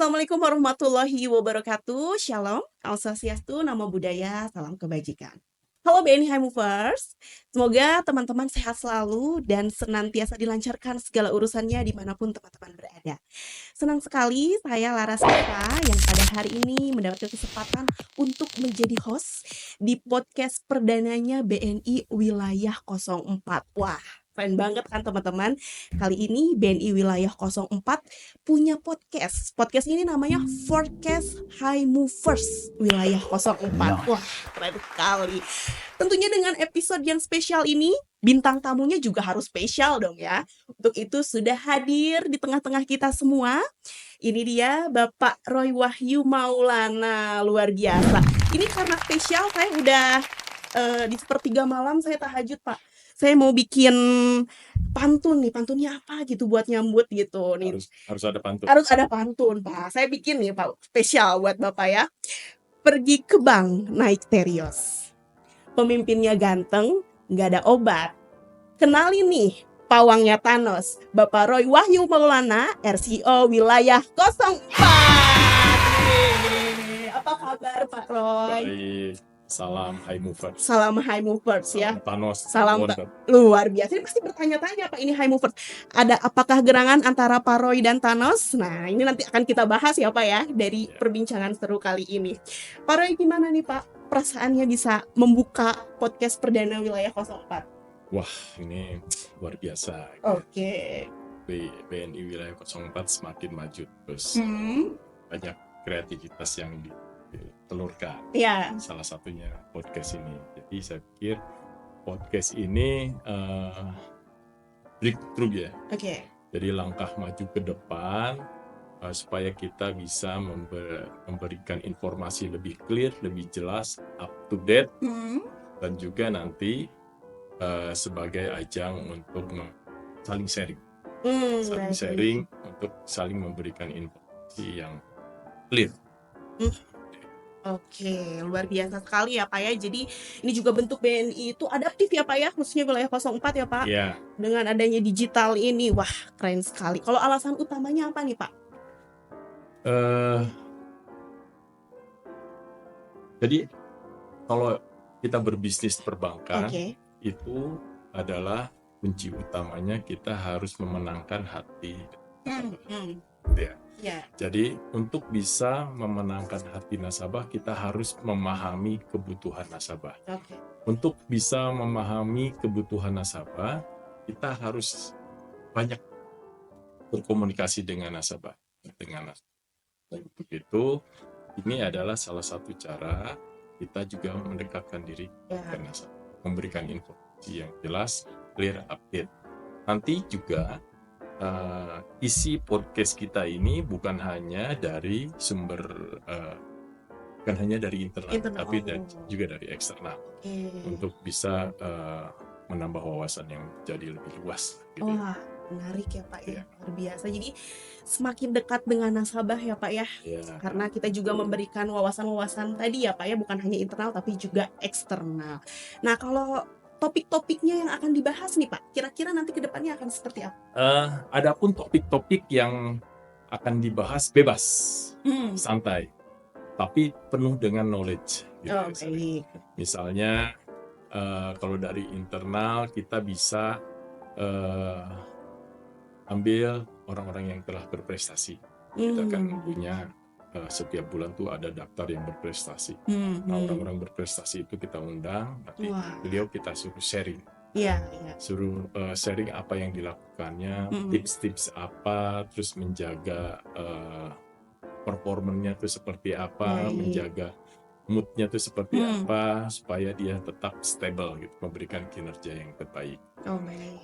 Assalamualaikum warahmatullahi wabarakatuh. Shalom, Om Swastiastu, Namo Buddhaya, salam kebajikan. Halo BNI High Movers, semoga teman-teman sehat selalu dan senantiasa dilancarkan segala urusannya dimanapun teman-teman berada. Senang sekali saya Laras Eva yang pada hari ini mendapatkan kesempatan untuk menjadi host di podcast perdananya BNI Wilayah 04. Wah, keren banget kan teman-teman. Kali ini BNI Wilayah 04 punya podcast. Podcast ini namanya Forecast High Movers Wilayah 04. Wah, keren sekali. Tentunya dengan episode yang spesial ini, bintang tamunya juga harus spesial dong ya. Untuk itu sudah hadir di tengah-tengah kita semua. Ini dia Bapak Roy Wahyu Maulana, luar biasa. Ini karena spesial, saya udah di sepertiga malam saya tahajud Pak. Saya mau bikin pantun nih, pantunnya apa gitu buat nyambut gitu nih. Harus ada pantun. Harus ada pantun Pak. Saya bikin nih Pak, spesial buat Bapak ya. Pergi ke bank naik Terios. Pemimpinnya ganteng, nggak ada obat. Kenalin nih, pawangnya Thanos, Bapak Roy Wahyu Maulana, RCO Wilayah 04. Apa kabar Pak Roy? Baik, salam High Movers. Salam High Movers ya. Thanos. Salam luar biasa. Ini pasti bertanya-tanya Pak, ini High Movers. Ada apakah gerangan antara Pak Roy dan Thanos? Nah, ini nanti akan kita bahas ya Pak ya dari perbincangan seru kali ini. Pak Roy gimana nih Pak? Perasaannya bisa membuka podcast perdana Wilayah 04? Wah, ini luar biasa. Oke. BNI Wilayah 04 semakin maju terus. Banyak kreativitas yang ditelurkan. Ya. Salah satunya podcast ini. Jadi saya pikir podcast ini breakthrough ya. Oke. Jadi langkah maju ke depan supaya kita bisa memberikan informasi lebih clear, lebih jelas, up to date, dan juga nanti sebagai ajang untuk saling sharing, untuk saling memberikan informasi yang clear. Oke, luar biasa sekali ya Pak ya. Jadi ini juga bentuk BNI itu adaptif ya Pak ya, khususnya Wilayah 04 ya Pak. Yeah. Dengan adanya digital ini, wah keren sekali. Kalau alasan utamanya apa nih Pak? Jadi kalau kita berbisnis perbankan, itu adalah kunci utamanya kita harus memenangkan hati. Jadi untuk bisa memenangkan hati nasabah, kita harus memahami kebutuhan nasabah. Untuk bisa memahami kebutuhan nasabah, kita harus banyak berkomunikasi dengan nasabah. Untuk itu, ini adalah salah satu cara kita juga mendekatkan diri ke nasabah, memberikan informasi yang jelas, clear, update. Nanti juga isi podcast kita ini bukan hanya dari sumber, bukan hanya dari internal. Tapi juga dari eksternal, untuk bisa menambah wawasan yang jadi lebih luas. Gitu. Wah, menarik ya Pak ya, luar biasa. Jadi semakin dekat dengan nasabah ya Pak ya, karena kita juga memberikan wawasan-wawasan tadi ya Pak ya, bukan hanya internal tapi juga eksternal. Nah kalau topik-topiknya yang akan dibahas nih Pak, kira-kira nanti ke depannya akan seperti apa? Adapun topik-topik yang akan dibahas bebas, santai, tapi penuh dengan knowledge. Gitu. Misalnya kalau dari internal kita bisa ambil orang-orang yang telah berprestasi. Kita akan punya setiap bulan tuh ada daftar yang berprestasi. Nah, orang-orang berprestasi itu kita undang, nanti beliau kita suruh sharing. Suruh sharing apa yang dilakukannya, tips-tips apa, terus menjaga performanya tuh seperti apa, menjaga moodnya tuh seperti apa, supaya dia tetap stable gitu, memberikan kinerja yang terbaik.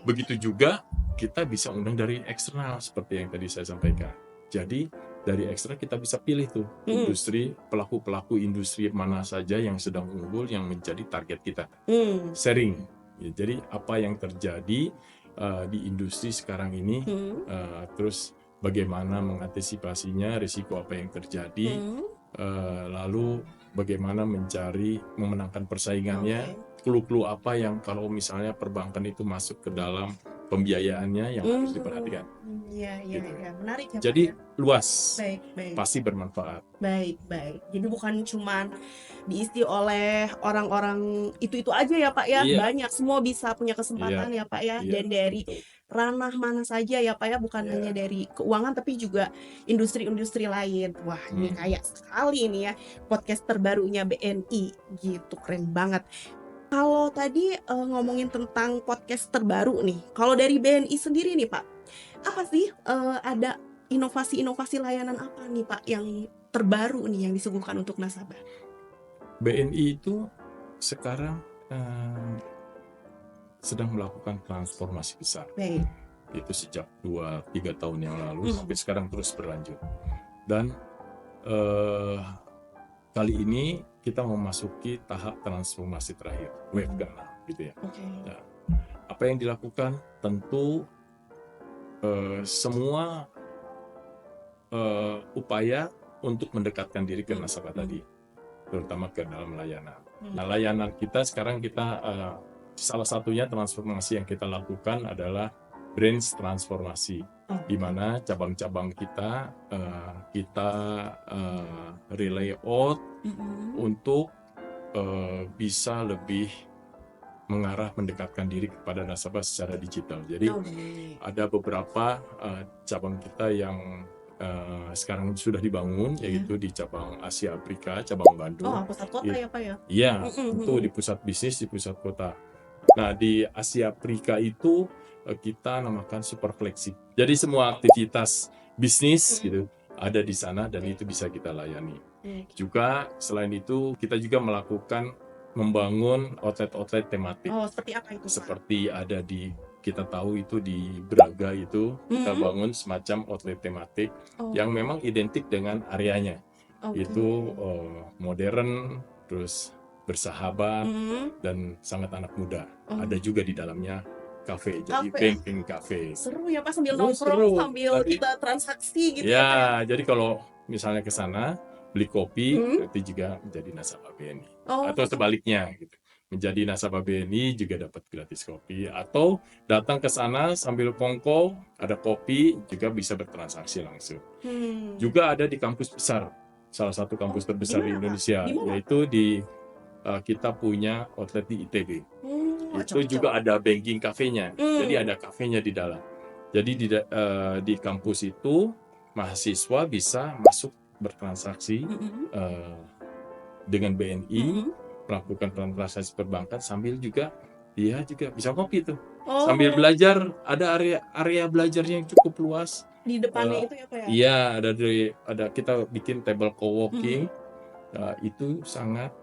Begitu juga kita bisa undang dari eksternal seperti yang tadi saya sampaikan. Jadi dari eksternal kita bisa pilih tuh industri, pelaku-pelaku industri mana saja yang sedang unggul, yang menjadi target kita. Sharing. Ya, jadi apa yang terjadi di industri sekarang ini, terus bagaimana mengantisipasinya, risiko apa yang terjadi, lalu bagaimana memenangkan persaingannya, clue-clue apa yang kalau misalnya perbankan itu masuk ke dalam pembiayaannya yang harus diperhatikan. Iya, Gitu. menarik ya Pak Jadi ya. luas, Baik. pasti bermanfaat. Baik. Jadi bukan cuman diisi oleh orang-orang itu aja ya Pak ya, Iya. banyak, semua bisa punya kesempatan ya Pak ya, Iya, dan dari betul. ranah mana saja ya Pak ya, bukan Iya. hanya dari keuangan tapi juga industri-industri lain. Wah, ini kayak sekali ini ya podcast terbarunya BNI gitu, keren banget. Kalau tadi ngomongin tentang podcast terbaru nih, kalau dari BNI sendiri nih Pak, apa sih ada inovasi-inovasi layanan apa nih Pak yang terbaru nih yang disuguhkan untuk nasabah? BNI itu sekarang sedang melakukan transformasi besar. Baik. Itu sejak 2-3 tahun yang lalu sampai sekarang terus berlanjut. Dan kali ini kita memasuki tahap transformasi terakhir, wave ke-6 gitu ya. Nah, apa yang dilakukan? Tentu semua upaya untuk mendekatkan diri ke nasabah tadi, terutama ke dalam layanan. Nah, layanan kita sekarang salah satunya transformasi yang kita lakukan adalah branch transformasi, di mana cabang-cabang kita relayout untuk bisa lebih mengarah mendekatkan diri kepada nasabah secara digital. Jadi ada beberapa cabang kita yang sekarang sudah dibangun, yaitu di cabang Asia Afrika, cabang Bandung. Pusat kota ya Pak ya? Iya, itu di pusat bisnis, di pusat kota. Nah, di Asia Afrika itu kita namakan super flexi. Jadi semua aktivitas bisnis gitu ada di sana dan itu bisa kita layani. Juga selain itu kita juga melakukan membangun outlet-outlet tematik. Seperti apa itu Pak? Seperti ada kita tahu itu di Braga itu kita bangun semacam outlet tematik yang memang identik dengan areanya. Itu modern, terus bersahabat dan sangat anak muda. Ada juga di dalamnya kafe, jadi banking cafe. Seru ya Pak, sambil nongkrong sambil kita transaksi gitu ya Pak ya? Jadi kalau misalnya ke sana beli kopi berarti juga menjadi nasabah BNI. Atau sebaliknya gitu. Menjadi nasabah BNI juga dapat gratis kopi, atau datang ke sana sambil kongko ada kopi juga bisa bertransaksi langsung. Juga ada di kampus besar, salah satu kampus terbesar di Indonesia, yaitu kita punya outlet di ITB. Itu juga ada banking cafe-nya, jadi ada kafenya di dalam. Jadi di kampus itu mahasiswa bisa masuk bertransaksi dengan BNI, melakukan transaksi perbankan sambil juga dia juga bisa kopi tuh. Sambil belajar, ada area belajarnya yang cukup luas. Di depannya itu ya Pak ya? Iya, ada kita bikin table co-working. Itu sangat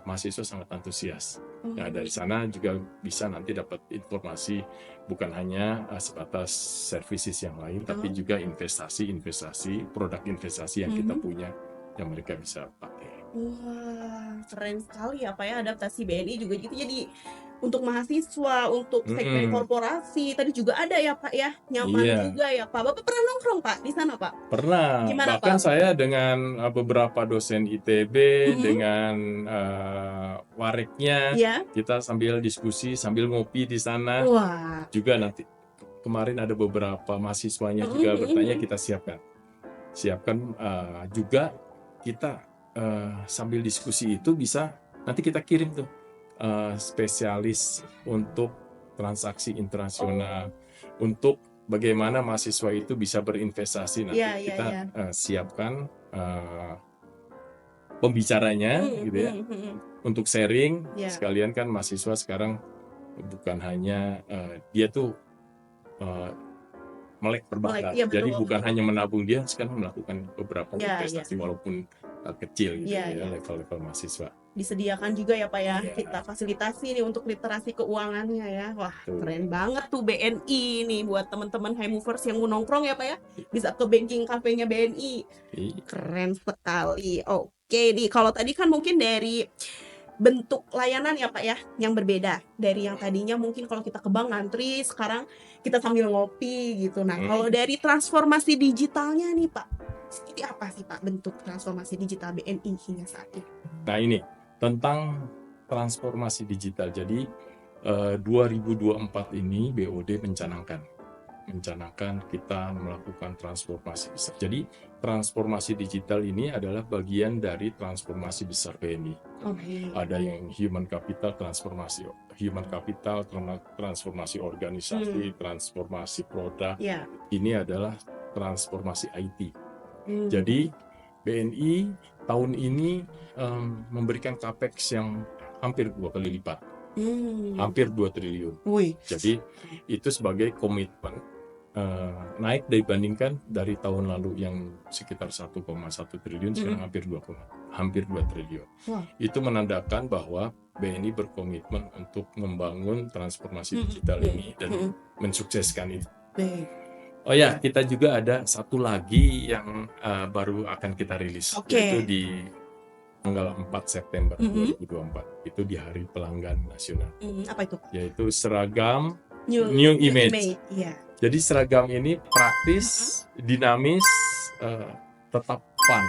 mahasiswa sangat antusias. Nah, dari sana juga bisa nanti dapat informasi bukan hanya sebatas services yang lain, tapi juga investasi, produk investasi yang kita punya yang mereka bisa pakai. Wah, keren sekali ya Pak ya, adaptasi BNI juga gitu. Jadi untuk mahasiswa, untuk segmen korporasi tadi juga ada ya Pak ya, nyaman juga ya Pak. Bapak pernah nongkrong Pak di sana Pak? Pernah. Gimana Bahkan Pak? saya dengan beberapa dosen ITB, dengan wareknya, kita sambil diskusi, sambil ngopi di sana. Juga nanti kemarin ada beberapa mahasiswanya juga bertanya, kita siapkan juga kita sambil diskusi itu bisa nanti kita kirim tuh spesialis untuk transaksi internasional, untuk bagaimana mahasiswa itu bisa berinvestasi. Nanti kita siapkan pembicaranya gitu ya, untuk sharing. Sekalian kan mahasiswa sekarang bukan hanya dia tuh melek perbankan, jadi bukan hanya menabung, dia sekarang melakukan beberapa investasi walaupun kecil gitu ya, level-level mahasiswa. Disediakan juga ya Pak ya, kita fasilitasi nih untuk literasi keuangannya ya. Wah, keren banget tuh BNI nih buat teman-teman high movers yang mau nongkrong ya Pak ya, bisa ke banking cafe-nya BNI. Keren sekali. Oke nih, kalau tadi kan mungkin dari bentuk layanan ya Pak ya yang berbeda dari yang tadinya mungkin kalau kita ke bank ngantri, sekarang kita sambil ngopi gitu. Nah, kalau dari transformasi digitalnya nih Pak, seperti apa sih Pak bentuk transformasi digital BNI hingga saat ini? Nah, ini tentang transformasi digital. Jadi 2024 ini BOD mencanangkan kita melakukan transformasi besar. Jadi transformasi digital ini adalah bagian dari transformasi besar BNI. Ada yang human capital, transformasi organisasi, transformasi produk. Ini adalah transformasi IT. Jadi BNI tahun ini memberikan capex yang hampir 2 kali lipat. Hampir 2 triliun. Jadi itu sebagai komitmen naik dibandingkan dari tahun lalu yang sekitar 1,1 triliun, sekarang hampir 2 triliun. Itu menandakan bahwa BNI berkomitmen untuk membangun transformasi digital ini dan mensukseskan itu. Oh ya, kita juga ada satu lagi yang baru akan kita rilis, yaitu di tanggal 4 September 2024. Itu di Hari Pelanggan Nasional. Apa itu? Yaitu seragam New Image. Jadi seragam ini praktis, dinamis, tetap fun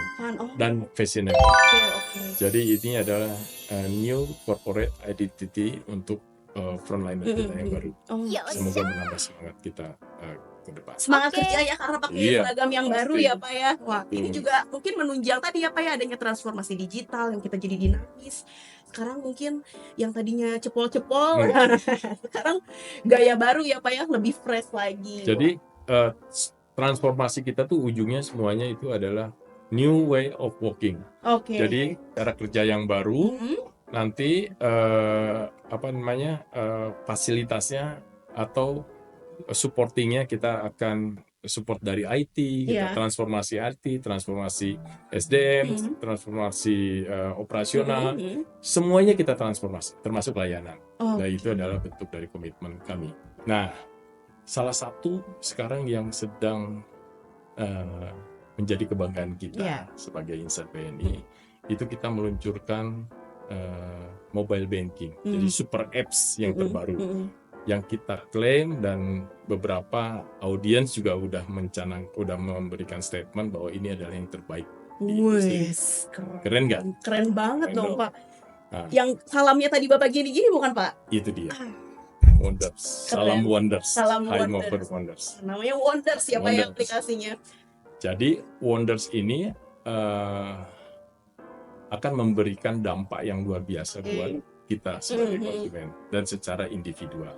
dan fashionable. Jadi ini adalah new corporate identity untuk frontliner kita yang baru. Semoga menambah semangat kita ke depan. Semangat kerja ya, karena pakai seragam yang baru ya Pak ya. Wah, ini juga mungkin menunjang tadi ya Pak ya, adanya transformasi digital yang kita jadi dinamis. Sekarang mungkin yang tadinya cepol-cepol, sekarang gaya baru ya Pak ya, lebih fresh lagi. Jadi transformasi kita tuh ujungnya semuanya itu adalah new way of working. Jadi cara kerja yang baru, nanti fasilitasnya atau supportingnya kita akan support dari IT, kita transformasi IT, transformasi SDM, transformasi operasional, semuanya kita transformasi, termasuk layanan. Nah itu adalah bentuk dari komitmen kami. Nah, salah satu sekarang yang sedang menjadi kebanggaan kita sebagai insan BNI, itu kita meluncurkan mobile banking, jadi super apps yang terbaru. Yang kita klaim, dan beberapa audiens juga udah memberikan statement bahwa ini adalah yang terbaik di industri. Keren nggak? Keren banget dong Pak. Yang salamnya tadi Bapak gini-gini bukan Pak? Itu dia. Wonders. Salam Wonders. High Mover Wonders. Namanya Wonders ya Pak ya aplikasinya. Jadi Wonders ini akan memberikan dampak yang luar biasa buat kita sebagai konsumen dan secara individual.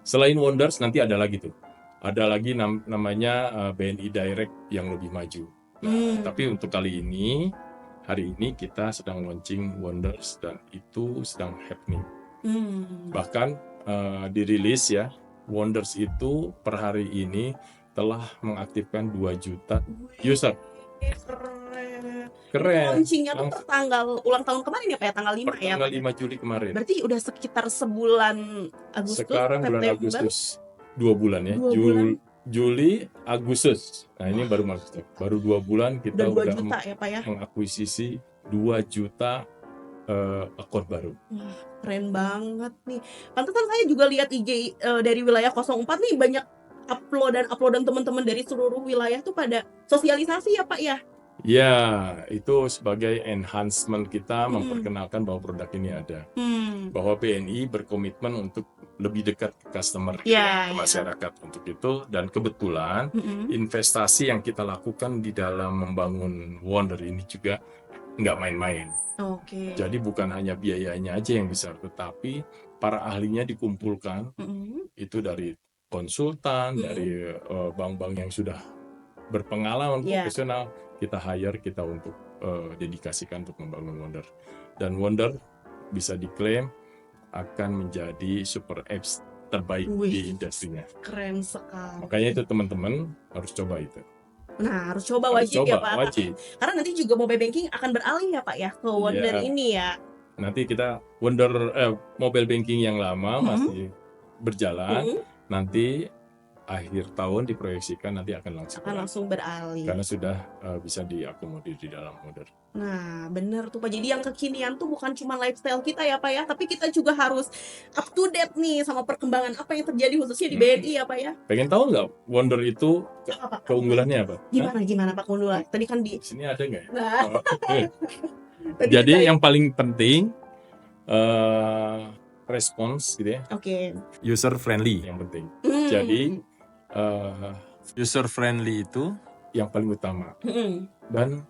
Selain Wonders nanti ada lagi tuh. Ada lagi namanya BNI Direct yang lebih maju. Nah, tapi untuk kali ini, hari ini kita sedang launching Wonders dan itu sedang happening. Bahkan dirilis ya, Wonders itu per hari ini telah mengaktifkan 2 juta user. Keren. Launchingnya tuh tanggal ulang tahun kemarin ya Pak ya, tanggal 5 ya? Tanggal 5 Juli kemarin. Berarti udah sekitar sebulan Agustus, sekarang bulan Agustus. 2 bulan ya. Juli, Agustus. Nah ini baru masuk. Baru 2 bulan kita udah juta, ya, Pak, ya? Mengakuisisi 2 juta akun baru. Wah, keren banget nih. Pantesan saya juga lihat IG dari wilayah 04 nih banyak uploadan teman-teman dari seluruh wilayah tuh pada sosialisasi ya Pak ya? Ya, itu sebagai enhancement kita memperkenalkan bahwa produk ini ada. Bahwa BNI berkomitmen untuk lebih dekat ke customer, ke masyarakat untuk itu. Dan kebetulan investasi yang kita lakukan di dalam membangun Wonder ini juga nggak main-main. Jadi bukan hanya biayanya aja yang besar, tetapi para ahlinya dikumpulkan, itu dari konsultan, dari bank-bank yang sudah berpengalaman profesional, kita hire kita untuk dedikasikan untuk membangun Wonder. Dan Wonder bisa diklaim akan menjadi super apps terbaik di industrinya. Keren sekali. Makanya itu teman-teman harus coba itu. Nah, harus coba, wajib ya Pak. Wajib. Karena nanti juga mobile banking akan beralih ya Pak ya ke Wonder ini ya. Nanti kita Wonder mobile banking yang lama masih berjalan. Nanti akhir tahun diproyeksikan nanti akan langsung beralih. Karena sudah bisa diakomodir di dalam Wonder. Nah, bener tuh Pak. Jadi yang kekinian tuh bukan cuma lifestyle kita ya Pak ya, tapi kita juga harus up to date nih sama perkembangan apa yang terjadi khususnya di BNI ya Pak ya. Pengen tahu nggak Wonder itu keunggulannya apa? Gimana Pak keunggulan? Tadi kan di sini ada nggak? Jadi yang paling penting response gitu ya, Oke. user friendly yang penting. Jadi user friendly itu yang paling utama. Dan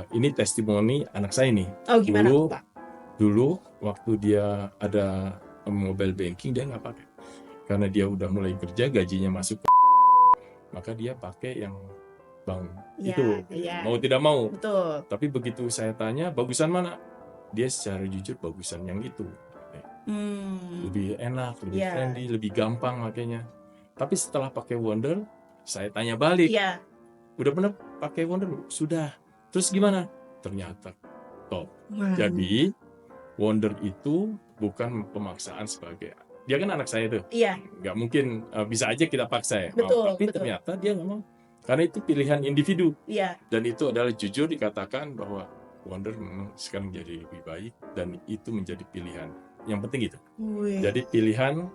ini testimoni anak saya nih. Oh, gimana tuh, Pak? Dulu waktu dia ada mobile banking dia nggak pakai, karena dia udah mulai kerja, gajinya masuk, maka dia pakai yang bank itu, mau tidak mau. Betul. Tapi begitu saya tanya bagusan mana, dia secara jujur bagusan yang itu. Lebih enak, lebih friendly, lebih gampang makanya. Tapi setelah pakai Wonder, saya tanya balik, udah pernah pakai Wonder? Sudah. Terus gimana? Ternyata top. Jadi Wonder itu bukan pemaksaan sebagai, dia kan anak saya tuh, nggak mungkin bisa aja kita paksa ya. Tapi ternyata dia nggak mau, karena itu pilihan individu. Dan itu adalah jujur dikatakan bahwa Wonder memang sekarang jadi lebih baik, dan itu menjadi pilihan. Yang penting itu. Jadi pilihan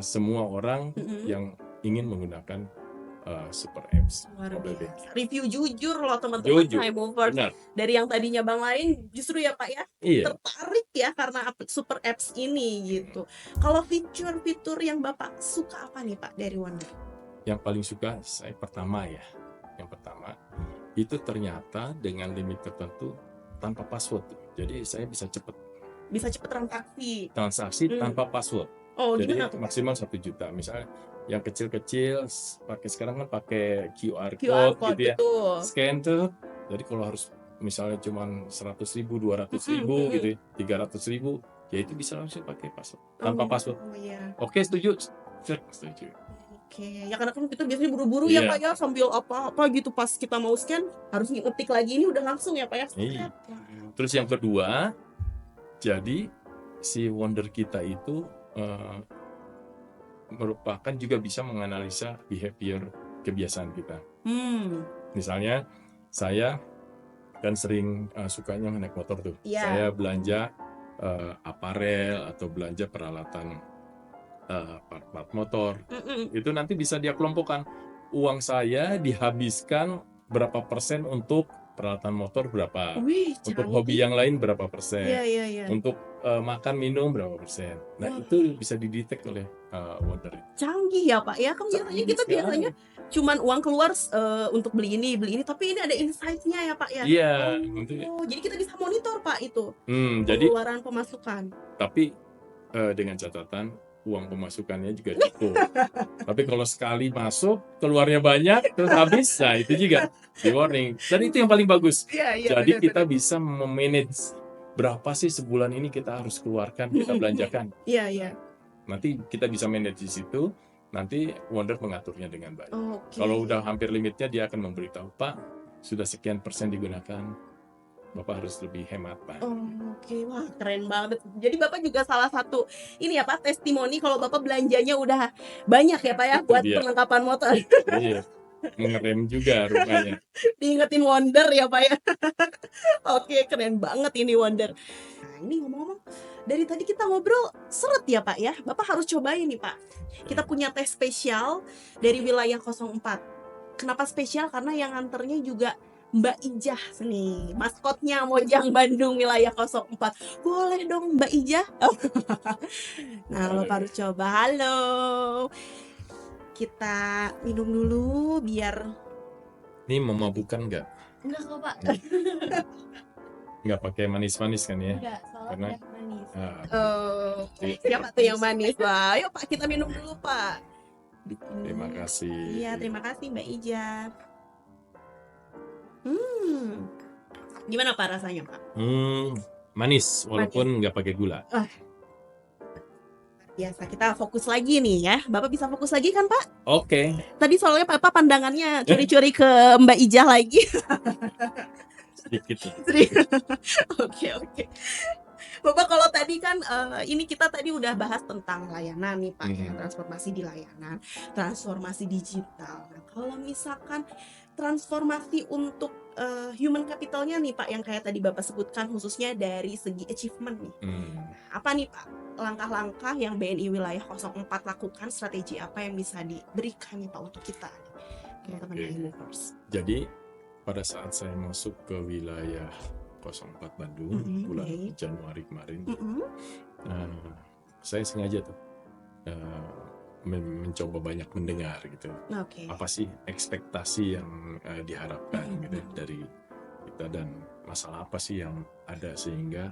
semua orang yang ingin menggunakan Super Apps. Review jujur loh teman-teman High Movers. Dari yang tadinya bank lain justru ya Pak ya, tertarik ya karena Super Apps ini gitu. Kalau fitur-fitur yang Bapak suka apa nih Pak dari Wonder? Yang paling suka saya pertama itu ternyata dengan limit tertentu tanpa password. Jadi saya bisa cepat transaksi tanpa password. Jadi maksimal 1 juta misalnya. Yang kecil-kecil pakai sekarang kan pakai QR code gitu ya, scan tuh. Jadi kalau harus misalnya cuma 100.000, 200.000 gitu, 300.000, ya itu bisa langsung pakai password tanpa password. Oke, setuju. Ya karena kan kita biasanya buru-buru ya Pak ya, sambil apa-apa gitu pas kita mau scan harus ngetik lagi, ini udah langsung ya Pak ya. Terus yang kedua, jadi si Wonder kita itu merupakan juga bisa menganalisa behavior kebiasaan kita. Misalnya saya kan sering sukanya naik motor tuh. Saya belanja aparel atau belanja peralatan part motor. Itu nanti bisa dia kelompokkan. Uang saya dihabiskan berapa persen untuk peralatan motor, berapa untuk hobi yang lain, berapa persen untuk makan minum, berapa persen. Nah itu bisa didetek oleh Wonder. Canggih ya Pak ya, kan biasanya kita cuman uang keluar untuk beli ini, tapi ini ada insight-nya ya Pak ya. Jadi kita bisa monitor Pak itu pengeluaran pemasukan. Tapi dengan catatan uang pemasukannya juga cukup. Tapi kalau sekali masuk, keluarnya banyak, terus habis, nah itu juga di warning. Dan itu yang paling bagus. Jadi kita bisa memanage berapa sih sebulan ini kita harus keluarkan, kita belanjakan. Nanti kita bisa manage di situ, nanti Wonder mengaturnya dengan baik. Kalau udah hampir limitnya, dia akan memberitahu, Pak, sudah sekian persen digunakan, Bapak harus lebih hemat, Pak. Wah keren banget. Jadi Bapak juga salah satu ini ya Pak, testimoni kalau Bapak belanjanya udah banyak ya Pak ya buat perlengkapan motor. Mengerem juga rupanya. Diingetin Wonder ya Pak ya. Keren banget ini Wonder. Nah ini ngomong-ngomong, dari tadi kita ngobrol seret ya Pak ya. Bapak harus cobain nih Pak. Kita punya tes spesial dari wilayah 04. Kenapa spesial? Karena yang nganternya juga Mbak Ijah nih, maskotnya Mojang Bandung wilayah 04. Boleh dong Mbak Ijah? Nah Bapak harus coba. Halo. Kita minum dulu biar. Ini memabukkan nggak? Enggak kok Pak. Nggak pakai manis-manis kan ya? Enggak, soalnya manis. Siapa tuh yang manis? Wah, yuk Pak kita minum dulu Pak. Terima kasih. Iya, terima kasih Mbak Ijah. Gimana Pak rasanya Pak? Manis, walaupun nggak pakai gula. Biasa, kita fokus lagi nih ya. Bapak bisa fokus lagi kan Pak? Oke. Tadi soalnya Bapak pandangannya curi-curi ke Mbak Ijah lagi. Sedikit. Oke. Bapak kalau tadi kan ini kita tadi udah bahas tentang layanan nih Pak, transformasi di layanan, transformasi digital. Nah, kalau misalkan transformasi untuk human capitalnya nih Pak, yang kayak tadi Bapak sebutkan khususnya dari segi achievement nih. Apa nih Pak langkah-langkah yang BNI wilayah 04 lakukan, strategi apa yang bisa diberikan nih Pak untuk kita teman-teman Movers? Jadi pada saat saya masuk ke wilayah 04 Bandung bulan baik. Januari kemarin. Saya sengaja tuh mencoba banyak mendengar gitu. Oke. Apa sih ekspektasi yang diharapkan gitu dari kita, dan masalah apa sih yang ada sehingga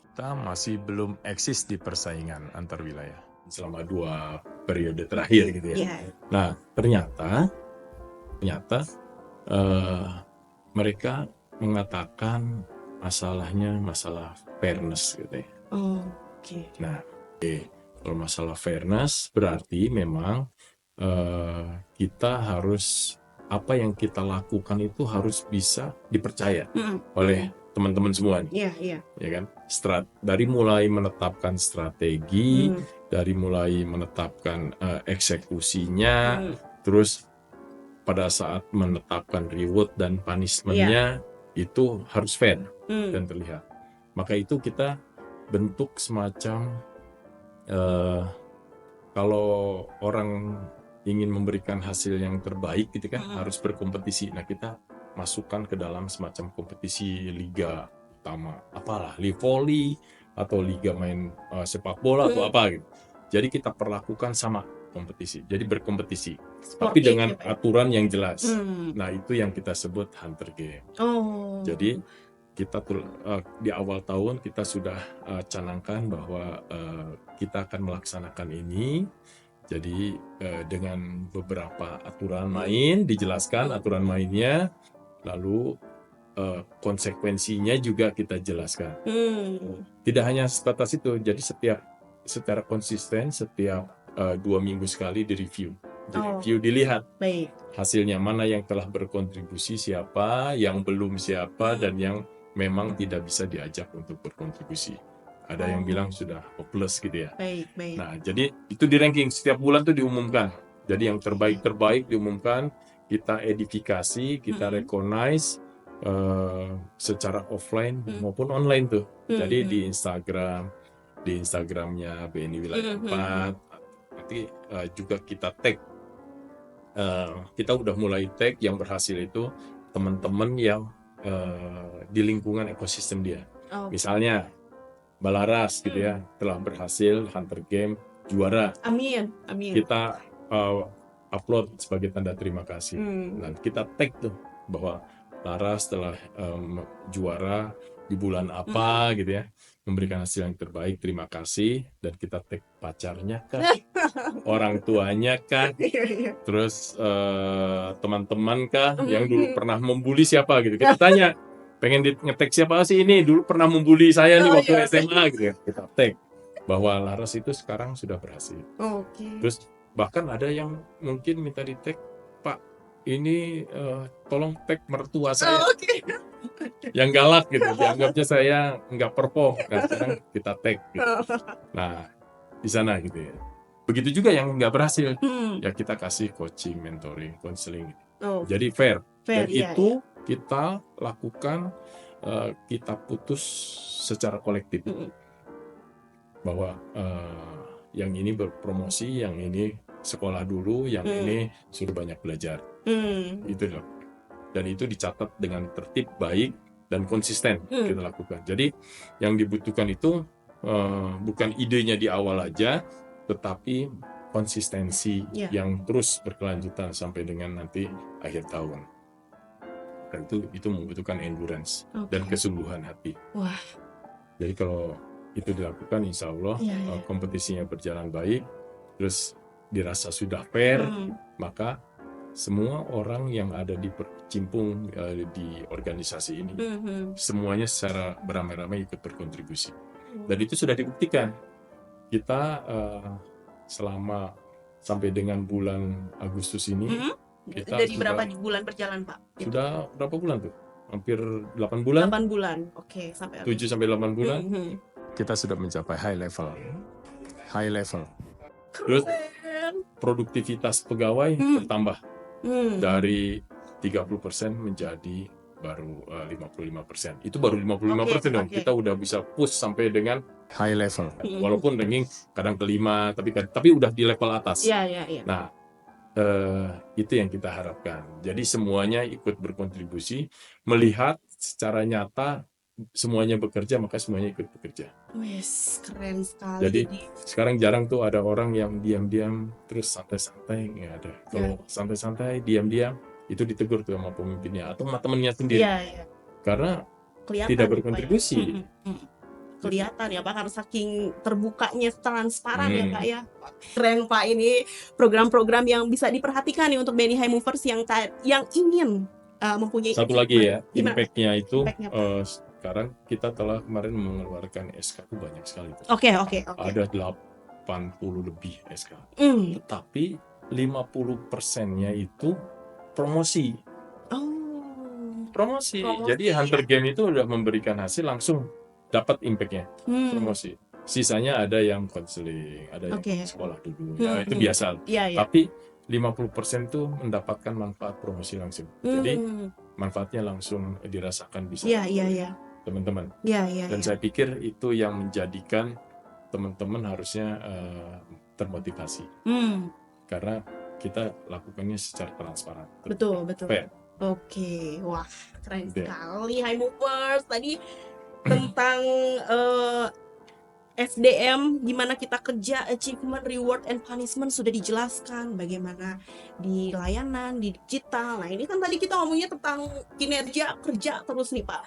kita masih belum eksis di persaingan antar wilayah selama 2 periode terakhir gitu ya. Yeah. Nah, ternyata mereka mengatakan masalahnya masalah fairness gitu ya. Oke. Nah, kalau masalah fairness berarti memang kita harus, apa yang kita lakukan itu harus bisa dipercaya oleh teman-teman semua nih. Iya. Ya kan? Dari mulai menetapkan strategi, dari mulai menetapkan eksekusinya, terus pada saat menetapkan reward dan punishment-nya itu harus fair dan terlihat. Maka itu kita bentuk semacam kalau orang ingin memberikan hasil yang terbaik gitu kan, harus berkompetisi. Nah, kita masukkan ke dalam semacam kompetisi liga utama, apalah, volley atau liga main sepak bola atau apa gitu. Jadi kita perlakukan sama kompetisi. Jadi berkompetisi, tapi dengan aturan yang jelas. Nah, itu yang kita sebut hunter game. Jadi kita di awal tahun kita sudah canangkan bahwa kita akan melaksanakan ini. Jadi dengan beberapa aturan main, dijelaskan aturan mainnya, lalu konsekuensinya juga kita jelaskan. Tidak hanya sebatas itu, jadi secara konsisten setiap 2 minggu sekali direview. Dilihat hasilnya, mana yang telah berkontribusi siapa, yang belum siapa, dan yang memang tidak bisa diajak untuk berkontribusi. Ada yang bilang sudah hopeless gitu ya. Nah, jadi itu di ranking setiap bulan tuh diumumkan. Jadi yang terbaik diumumkan, kita edifikasi, kita recognize secara offline maupun online tuh. Jadi di Instagramnya BNI Wilayah 4, nanti juga kita tag. Kita udah mulai tag yang berhasil itu teman-teman yang di lingkungan ekosistem dia. Misalnya Balaras gitu ya, telah berhasil hunter game juara. Amin. Kita upload sebagai tanda terima kasih. Dan kita tag tuh bahwa Laras telah juara di bulan apa gitu ya, memberikan hasil yang terbaik, terima kasih. Dan kita tag pacarnya kah, orang tuanya kah, terus teman-teman kah yang dulu pernah membuli siapa gitu. Kita tanya, pengen nge-tag siapa sih ini dulu pernah membuli saya nih waktu SMA gitu ya. Kita tag bahwa Laras itu sekarang sudah berhasil. Terus bahkan ada yang mungkin minta di tag, Pak ini tolong tag mertua saya yang galak gitu, dianggapnya saya nggak perform. Nah, sekarang kita tag gitu. Nah, di sana gitu ya. Begitu juga yang nggak berhasil, ya kita kasih coaching, mentoring, counseling. Jadi fair. Dan itu kita lakukan, kita putus secara kolektif. Bahwa yang ini berpromosi, yang ini sekolah dulu, yang ini suruh banyak belajar. Itu loh. Dan itu dicatat dengan tertib, baik, dan konsisten kita lakukan. Jadi yang dibutuhkan itu bukan idenya di awal aja, tetapi konsistensi yang terus berkelanjutan sampai dengan nanti akhir tahun. Dan itu membutuhkan endurance dan kesungguhan hati. Wah. Jadi kalau itu dilakukan, insya Allah kompetisinya berjalan baik, terus dirasa sudah fair, maka semua orang yang ada di berkecimpung di organisasi ini, semuanya secara beramai-ramai ikut berkontribusi. Dan itu sudah dibuktikan. Kita selama sampai dengan bulan Agustus ini, kita dari berapa bulan berjalan, Pak? Sudah berapa bulan tuh? Hampir 8 bulan. 8 bulan, oke. 7-8 bulan, kita sudah mencapai high level. Terus produktivitas pegawai bertambah dari 30% menjadi baru 55%. Itu baru 55% dong. Kita udah bisa push sampai dengan high level. Walaupun ranking kadang kelima, tapi udah di level atas. Nah, itu yang kita harapkan. Jadi semuanya ikut berkontribusi, melihat secara nyata semuanya bekerja, maka semuanya ikut bekerja. Wes, keren sekali. Jadi sekarang jarang tuh ada orang yang diam-diam terus santai-santai, nggak ada. Kalau santai-santai, diam-diam, itu ditegur tuh sama pemimpinnya atau sama temennya sendiri. Iya. Karena Kelihatan tidak ya, Pak, ya. berkontribusi. Kelihatan ya Pak, karena saking terbukanya, transparan ya Pak ya. Keren Pak, ini program-program yang bisa diperhatikan nih untuk BNI High Movers yang ingin mempunyai Satu lagi ya, Gimana, Pak? impact-nya itu Impact-nya, Pak? sekarang kita telah kemarin mengeluarkan SK itu banyak sekali. Oke. Ada 80 lebih SK. Tetapi 50%-nya itu promosi. Promosi. Jadi Hunter Game itu udah memberikan hasil langsung dapat impact-nya, promosi. Sisanya ada yang konseling, ada yang sekolah dulu. Ya itu biasa. Tapi 50% itu mendapatkan manfaat promosi langsung. Jadi manfaatnya langsung dirasakan bisa teman-teman. Dan saya pikir itu yang menjadikan teman-teman harusnya termotivasi. Karena kita lakukannya secara transparan. Betul. Fair. Oke, wah keren sekali High Movers. Tadi tentang SDM, gimana kita kerja, achievement, reward, and punishment sudah dijelaskan. Bagaimana di layanan, di digital. Nah ini kan tadi kita ngomongnya tentang kinerja kerja terus nih Pak.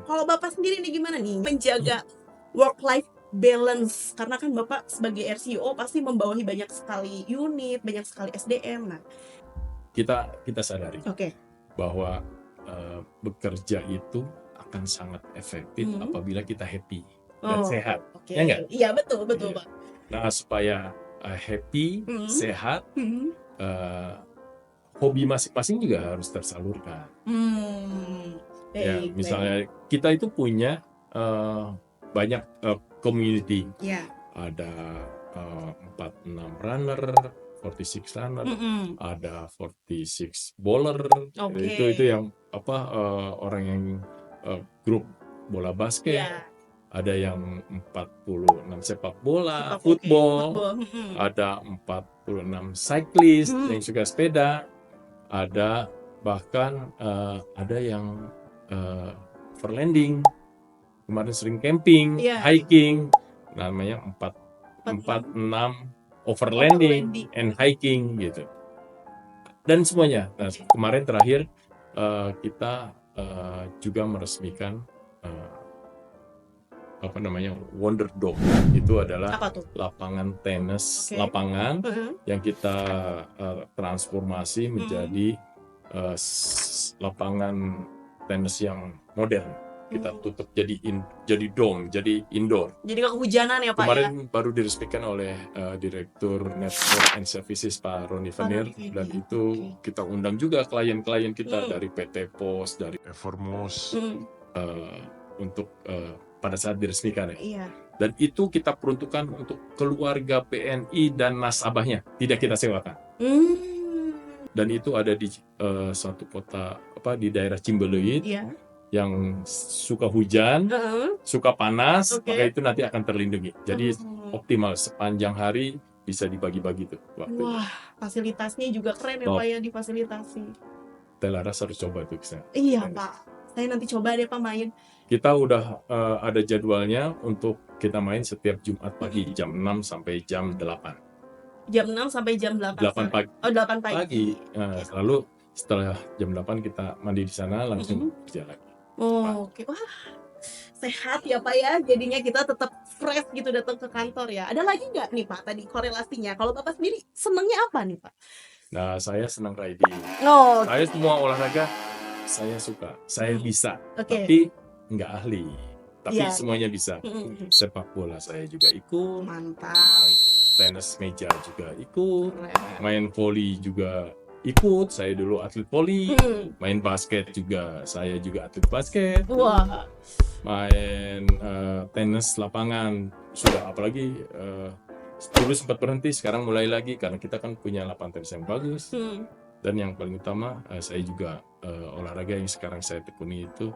Kalau Bapak sendiri nih gimana nih menjaga work-life balance? Karena kan Bapak sebagai RCO pasti membawahi banyak sekali unit, banyak sekali SDM. Nah kita sadari bahwa bekerja itu akan sangat efektif apabila kita happy dan sehat. Ya enggak? Iya betul Pak. Nah supaya happy, sehat, hobi masing-masing juga harus tersalurkan. Ya, misalnya kita itu punya banyak community. Ada 46 runner, 46 runner, ada 46 bowler. Itu yang orang yang grup bola basket. Ada yang 46 sepak bola, football, ada 46 cyclist yang suka sepeda, ada bahkan ada yang overlanding, kemarin sering camping, hiking, namanya 46 overlanding and hiking gitu. Dan semuanya. Nah, kemarin terakhir kita juga meresmikan Wonder Dome. Itu adalah lapangan tenis, lapangan yang kita transformasi menjadi lapangan tenis yang modern. Kita tutup jadi dome, jadi indoor. Jadi nggak kehujanan ya Pak. Kemarin baru diresmikan oleh Direktur Network and Services Pak Roni Venir, dan itu kita undang juga klien-klien kita dari PT Pos, dari Evermos untuk pada saat diresmikan ya. Dan itu kita peruntukkan untuk keluarga PNI dan nasabahnya, tidak kita sewakan. Dan itu ada di suatu kota di daerah Cimbeleuit yang suka hujan, suka panas, maka itu nanti akan terlindungi. Jadi optimal sepanjang hari bisa dibagi-bagi tuh waktu. Wah, fasilitasnya juga keren ya Pak ya, difasilitasi. Telaras harus coba tuh bisa. Iya Pak, saya nanti coba deh Pak main. Kita udah ada jadwalnya untuk kita main setiap Jumat pagi jam 6 sampai jam 8. Jam 6 sampai jam 8. 8 pagi. Oh, 8 pagi. Lalu setelah jam 8 kita mandi di sana langsung kerja lagi. Oke. Wah, sehat ya Pak ya. Jadinya kita tetap fresh gitu datang ke kantor ya. Ada lagi nggak nih Pak tadi korelasinya? Kalau Bapak sendiri senangnya apa nih Pak? Nah, saya senang riding. Saya semua olahraga saya suka, saya bisa. Tapi nggak ahli. Tapi semuanya bisa. Sepak bola saya juga ikut. Mantap. Tenis meja juga ikut. Main volley juga ikut. Saya dulu atlet volley. Main basket juga, saya juga atlet basket. Wah. Main tenis lapangan sudah, apalagi dulu sempat berhenti, sekarang mulai lagi karena kita kan punya lapangan tenis yang bagus. Dan yang paling utama saya juga olahraga yang sekarang saya tekuni itu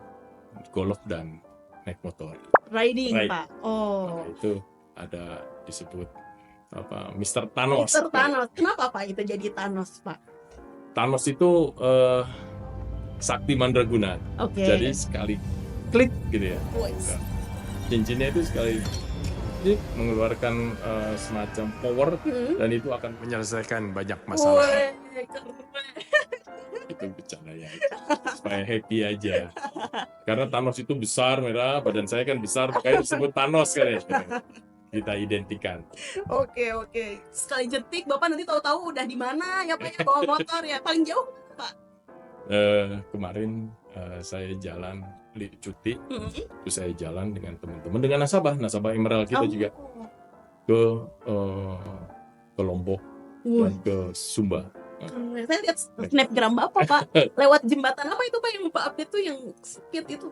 golf dan naik motor. Riding. Pak. Nah, itu ada disebut Mr. Thanos. Mr. Thanos. Kenapa Pak itu jadi Thanos Pak? Thanos itu sakti mandraguna. Oke. Jadi sekali klik gitu ya. Voice. Cincinnya itu sekali klik mengeluarkan semacam power dan itu akan menyelesaikan banyak masalah. Wih, keren. Itu bercanda ya. Supaya happy aja. Karena Thanos itu besar, merah, badan saya kan besar, makanya disebut Thanos kan ya. Kita identikan. Oke. Sekali jetik Bapak nanti tahu-tahu udah di mana ya Pak ya, bawa motor ya. Paling jauh Pak. Kemarin saya jalan cuti, terus saya jalan dengan teman-teman dengan nasabah Emerald kita juga ke Lombok dan ke Sumba. Saya lihat snapgram Bapak Pak, lewat jembatan apa itu Pak yang Bapak update tuh yang speed itu?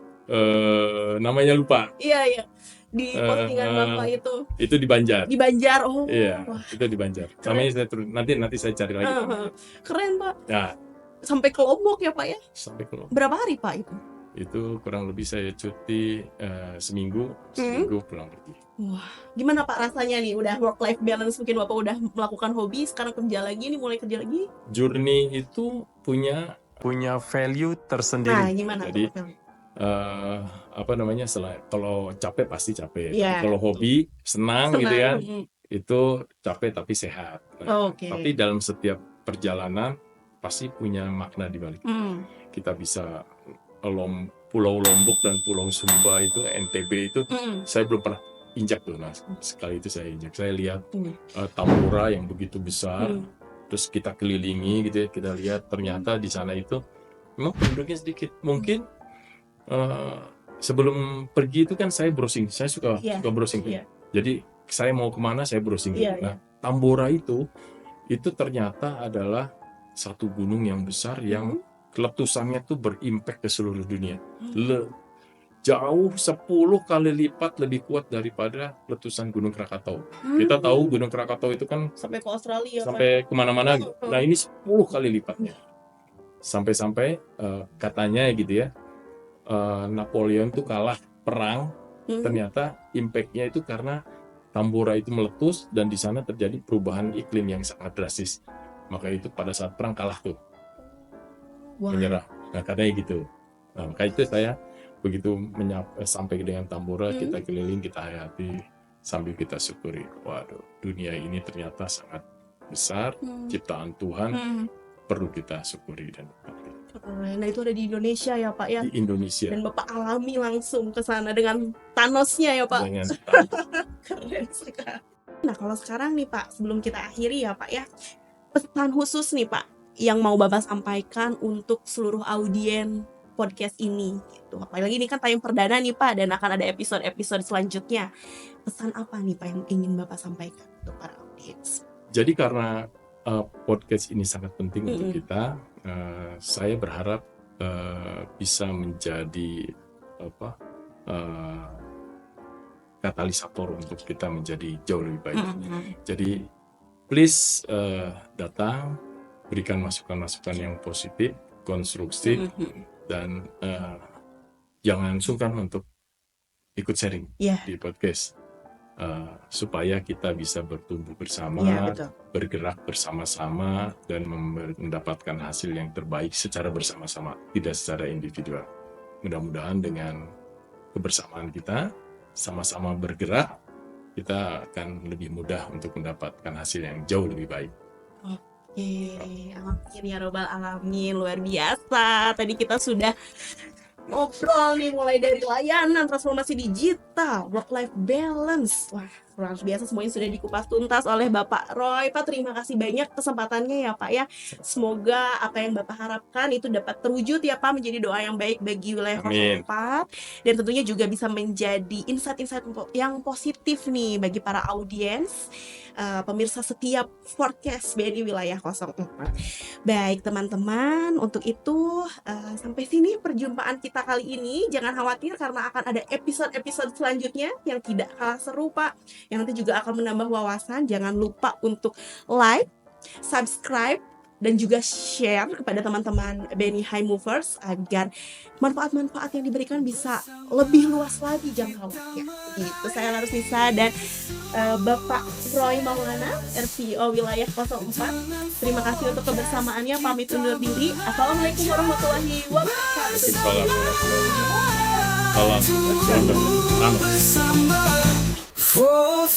Namanya lupa. Iya. Di postingan Bapak itu di Banjar. Di Banjar. Oh. Iya, itu di Banjar. Namanya saya nanti saya cari lagi. Keren Pak. Ya. Sampai ke Lombok ya Pak ya? Sampai ke Lombok. Berapa hari Pak itu? Itu kurang lebih saya cuti seminggu pulang pergi. Wah, gimana Pak rasanya nih? Udah work life balance, mungkin Bapak udah melakukan hobi, sekarang kerja lagi nih, mulai kerja lagi? Journey itu punya value tersendiri. Nah, gimana? Jadi kalau capek pasti capek. Yeah. Kalau hobi senang gitu ya, itu capek tapi sehat. Tapi dalam setiap perjalanan pasti punya makna di balik. Kita bisa Pulau Lombok dan Pulau Sumba itu, NTB itu, saya belum pernah injak tuh. Nah, sekali itu saya injak. Saya lihat Tambora yang begitu besar, terus kita kelilingi gitu ya, kita lihat ternyata di sana itu memang penduduknya sedikit. Mungkin sebelum pergi itu kan saya browsing, saya suka browsing. Jadi saya mau kemana saya browsing. Nah, Tambora itu ternyata adalah satu gunung yang besar yang letusannya tuh berimpact ke seluruh dunia. Jauh 10 kali lipat lebih kuat daripada letusan Gunung Krakatau. Kita tahu Gunung Krakatau itu kan sampai ke Australia, sampai kemana-mana. Nah, ini 10 kali lipatnya. Sampai-sampai katanya gitu ya, Napoleon itu kalah perang. Ternyata impact-nya itu karena Tambora itu meletus dan di sana terjadi perubahan iklim yang sangat drastis. Maka itu pada saat perang kalah tuh. Menyerah. Nah, katanya gitu. Nah, maka itu saya begitu sampai dengan Tambora, kita keliling, kita hayati sambil kita syukuri. Waduh, dunia ini ternyata sangat besar, ciptaan Tuhan, perlu kita syukuri dan nikmati. Nah, itu ada di Indonesia ya Pak ya? Di Indonesia. Dan Bapak alami langsung ke sana dengan Thanosnya ya Pak? Dengan Keren sekali. Nah, kalau sekarang nih Pak, sebelum kita akhiri ya Pak ya, pesan khusus nih Pak yang mau Bapak sampaikan untuk seluruh audiens podcast ini gitu. Apalagi ini kan tayang perdana nih Pak, dan akan ada episode-episode selanjutnya. Pesan apa nih Pak yang ingin Bapak sampaikan untuk para audiens? Jadi karena podcast ini sangat penting untuk kita, saya berharap bisa menjadi katalisator untuk kita menjadi jauh lebih baik. Jadi please datang, berikan masukan-masukan yang positif, konstruktif, dan jangan sungkan untuk ikut sharing di podcast supaya kita bisa bertumbuh bersama, bergerak bersama-sama, dan mendapatkan hasil yang terbaik secara bersama-sama, tidak secara individual. Mudah-mudahan dengan kebersamaan kita, sama-sama bergerak, kita akan lebih mudah untuk mendapatkan hasil yang jauh lebih baik. Amin ya robbal alamin, luar biasa. Tadi kita sudah ngobrol nih mulai dari layanan, transformasi digital, work life balance. Wah, luar biasa, semuanya sudah dikupas tuntas oleh Bapak Roy. Pak, terima kasih banyak kesempatannya ya Pak ya. Semoga apa yang Bapak harapkan itu dapat terwujud ya Pak, menjadi doa yang baik bagi wilayah 04, dan tentunya juga bisa menjadi insight-insight yang positif nih bagi para audiens, pemirsa setiap podcast BNI wilayah 04. Baik teman-teman, untuk itu sampai sini perjumpaan kita kali ini. Jangan khawatir karena akan ada episode-episode selanjutnya yang tidak kalah seru Pak, yang nanti juga akan menambah wawasan. Jangan lupa untuk like, subscribe, dan juga share kepada teman-teman BNI High Movers agar manfaat-manfaat yang diberikan bisa lebih luas lagi jangkauannya. Gitu, saya Larus Nisa, dan Bapak Roy Maulana, RCO Wilayah 04. Terima kasih untuk kebersamaannya. Pamit undur diri. Assalamualaikum warahmatullahi wabarakatuh. Salam. Salam. For